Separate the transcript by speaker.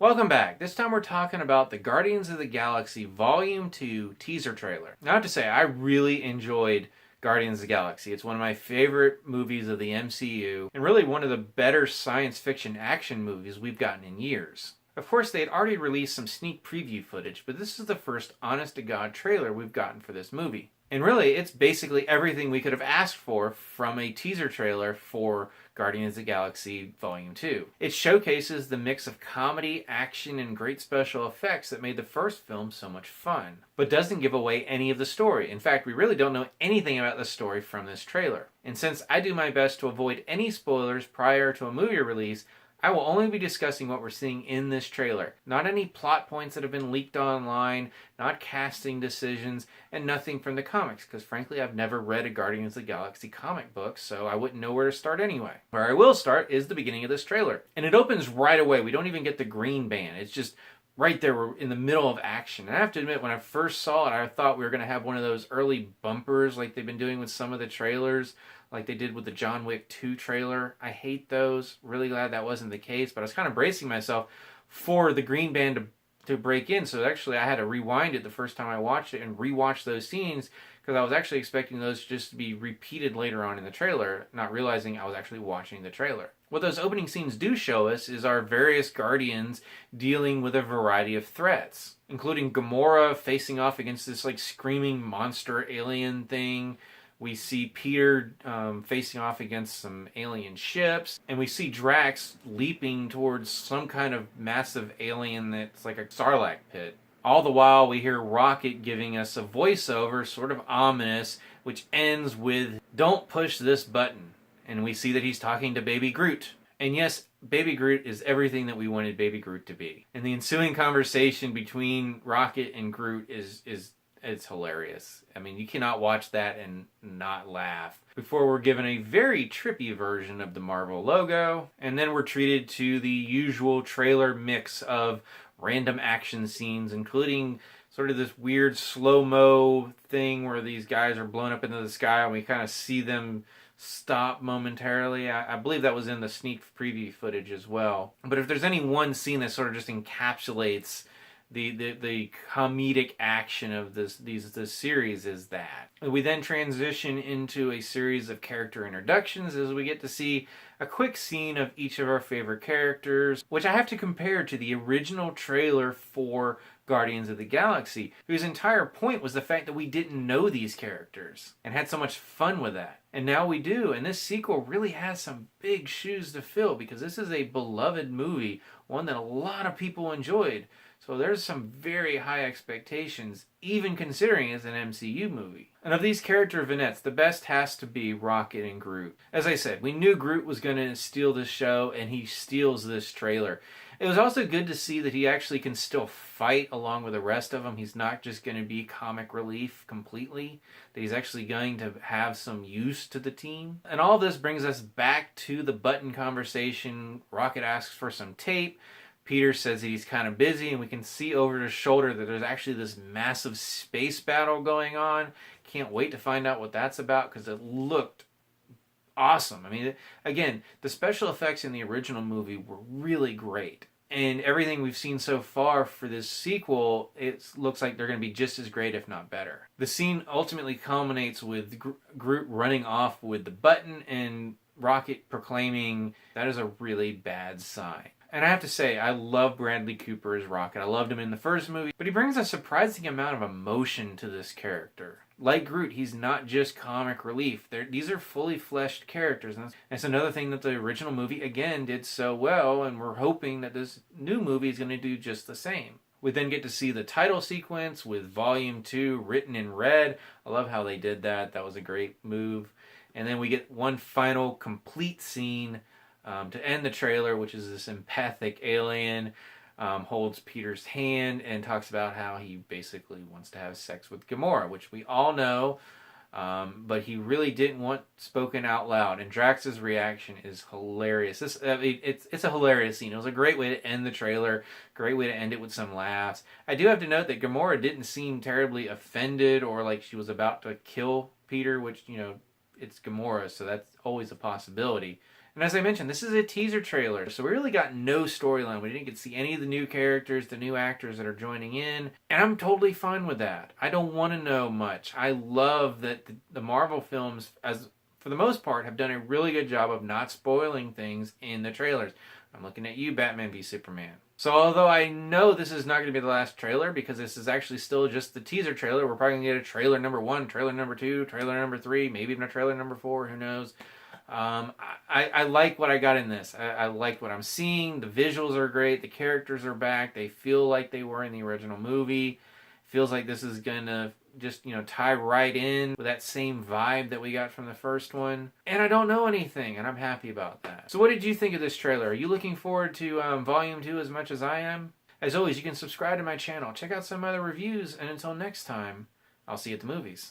Speaker 1: Welcome back. This time we're talking about the Guardians of the Galaxy Volume 2 teaser trailer. Now I have to say, I really enjoyed Guardians of the Galaxy. It's one of my favorite movies of the MCU, and really one of the better science fiction action movies we've gotten in years. Of course, they had already released some sneak preview footage, but this is the first honest-to-God trailer we've gotten for this movie. And really, it's basically everything we could have asked for from a teaser trailer for Guardians of the Galaxy Volume 2. It showcases the mix of comedy, action, and great special effects that made the first film so much fun, but doesn't give away any of the story. In fact, we really don't know anything about the story from this trailer. And since I do my best to avoid any spoilers prior to a movie release, I will only be discussing what we're seeing in this trailer. Not any plot points that have been leaked online, not casting decisions, and nothing from the comics, because frankly I've never read a Guardians of the Galaxy comic book, so I wouldn't know where to start anyway. Where I will start is the beginning of this trailer. And it opens right away. We don't even get the green band. It's just right there, we're in the middle of action. And I have to admit, when I first saw it, I thought we were going to have one of those early bumpers like they've been doing with some of the trailers, like they did with the John Wick 2 trailer. I hate those. Really glad that wasn't the case, but I was kind of bracing myself for the green band to break in. So actually I had to rewind it the first time I watched it and rewatch those scenes, because I was actually expecting those just to be repeated later on in the trailer, not realizing I was actually watching the trailer. What those opening scenes do show us is our various Guardians dealing with a variety of threats, including Gamora facing off against this like screaming monster alien thing. We see Peter facing off against some alien ships, and we see Drax leaping towards some kind of massive alien that's like a Sarlacc pit. All the while, we hear Rocket giving us a voiceover, sort of ominous, which ends with, "Don't push this button." And we see that he's talking to Baby Groot. And yes, Baby Groot is everything that we wanted Baby Groot to be. And the ensuing conversation between Rocket and Groot it's hilarious. I mean, you cannot watch that and not laugh. Before we're given a very trippy version of the Marvel logo, and then we're treated to the usual trailer mix of random action scenes, including sort of this weird slow-mo thing where these guys are blown up into the sky and we kind of see them stop momentarily. I believe that was in the sneak preview footage as well. But if there's any one scene that sort of just encapsulates the comedic action of this series, is that. We then transition into a series of character introductions as we get to see a quick scene of each of our favorite characters, which I have to compare to the original trailer for Guardians of the Galaxy, whose entire point was the fact that we didn't know these characters and had so much fun with that. And now we do, and this sequel really has some big shoes to fill, because this is a beloved movie, one that a lot of people enjoyed. So there's some very high expectations, even considering it's an MCU movie. And of these character vignettes, the best has to be Rocket and Groot. As I said, we knew Groot was going to steal the show, and he steals this trailer. It was also good to see that he actually can still fight along with the rest of them. He's not just going to be comic relief completely, that he's actually going to have some use to the team. And all this brings us back to the button conversation. Rocket asks for some tape. Peter says that he's kind of busy, and we can see over his shoulder that there's actually this massive space battle going on. Can't wait to find out what that's about, because it looked awesome. I mean, again, the special effects in the original movie were really great. And everything we've seen so far for this sequel, it looks like they're going to be just as great, if not better. The scene ultimately culminates with Groot running off with the button and Rocket proclaiming, "That is a really bad sign." And I have to say, I love Bradley Cooper as Rocket. I loved him in the first movie, but he brings a surprising amount of emotion to this character. Like Groot, he's not just comic relief. These are fully fleshed characters. And that's another thing that the original movie, again, did so well, and we're hoping that this new movie is going to do just the same. We then get to see the title sequence with Volume 2 written in red. I love how they did that. That was a great move. And then we get one final complete scene to end the trailer, which is this empathic alien holds Peter's hand and talks about how he basically wants to have sex with Gamora, which we all know, but he really didn't want spoken out loud. And Drax's reaction is hilarious. It's a hilarious scene. It was a great way to end the trailer, great way to end it with some laughs. I do have to note that Gamora didn't seem terribly offended or like she was about to kill Peter, which, you know, it's Gamora, so that's always a possibility. And as I mentioned, this is a teaser trailer, so we really got no storyline. We didn't get to see any of the new characters, the new actors that are joining in, and I'm totally fine with that. I don't want to know much. I love that the Marvel films, as for the most part, have done a really good job of not spoiling things in the trailers. I'm looking at you, Batman v Superman. So although I know this is not going to be the last trailer, because this is actually still just the teaser trailer, we're probably going to get a trailer number 1, trailer number 2, trailer number 3, maybe even a trailer number 4, who knows. I like what I got in this. I like what I'm seeing. The visuals are great. The characters are back. They feel like they were in the original movie. Feels like this is going to just, tie right in with that same vibe that we got from the first one. And I don't know anything, and I'm happy about that. So what did you think of this trailer? Are you looking forward to Volume 2 as much as I am? As always, you can subscribe to my channel, check out some other reviews, and until next time, I'll see you at the movies.